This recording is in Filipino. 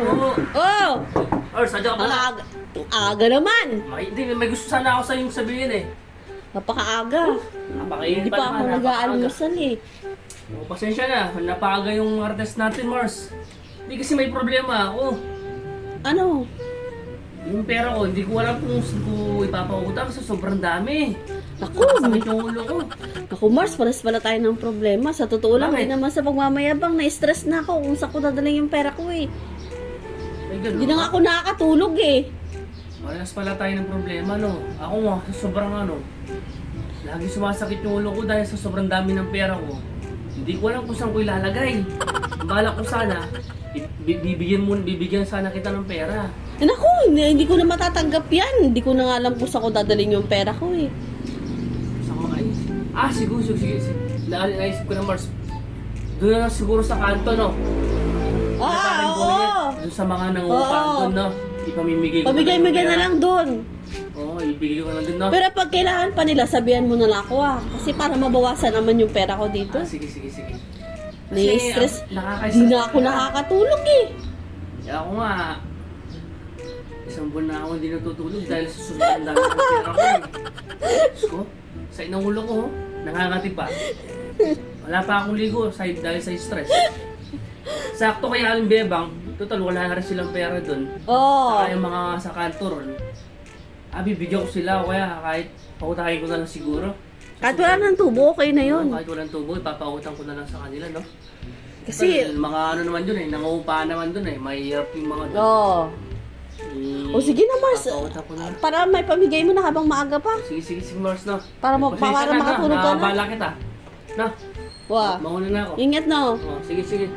Oo. Oh! Or, sadya ka Ang pala. aga, ang aga naman. Hindi, may gusto sana ako sa yung sabihin eh. Napakaaga. Napakainit Hindi pa ako naman, nag-aalmusal eh. Oh, pasensya na, napaaga yung artist natin, Mars. Hindi kasi may problema ako. Ano? Yung pera ko, hindi ko alam kung saan ko ipapautang sa sobrang dami. Naku, Sakit yung ulo ko. naku Mars, pares pala tayo ng problema. Sa totoo lang, Bakit? hindi naman sa pagmamayabang, na-stress na ako kung saan ko dadalhin yung pera ko eh. Ay, ganun. Hindi na nga ako nakakatulog eh. Parehas pala tayo ng problema, no? Ako nga, sa sobrang lagi sumasakit yung ulo ko dahil sa sobrang dami ng pera ko. Hindi ko alam kung saan ko ilalagay. Ang balak ko sana, bibigyan sana kita ng pera. Eh, naku, hindi ko na matatanggap yan. Hindi ko na nga alam kung saan ko dadalhin yung pera ko eh. Saan ko ayos? Siguro, sige. Naisip ko na, Mars. Doon na lang siguro sa kanto, no? Oo! Doon sa mga nangungupahan Oo. doon, no? Ipamimigay ko Pamigay-migay na lang doon. Oo, ibigay ko na lang doon, no? Pero pag kailangan pa nila, sabihan mo na lang ako ah. Kasi para mabawasan naman yung pera ko dito. Sige. Nai-stress. Nakakaisa. Hindi na ako nakakatulog eh. Ako nga, isang buwan na ako hindi natutulog dahil sa sobrang dami ng pera ko. Diyos ko, sa inang ulo ko, nangangatid pa. Wala pa akong ligo dahil sa stress. Sakto kay Aling Bebang, total wala na rin silang pera doon. Oo. Saka yung mga sa kanto ron, bibigyan ko sila o kaya kahit pautahin ko na lang siguro. Kahit wala ng tubo, okay na yun. Kahit walang tubo, ipapautang ko na lang sa kanila, no? Kasi, Well, mga naman dun nangungupahan naman dun mahirap yung mga dun. oo. O sige na Mars, Papautang ko na. para may pamigay mo na habang maaga pa. Sige, Mars, no? Para Pasensya na, makatulog ka na. Nakabala kita. No? Wah, Mauna na ako. ingat no. Oh, sige.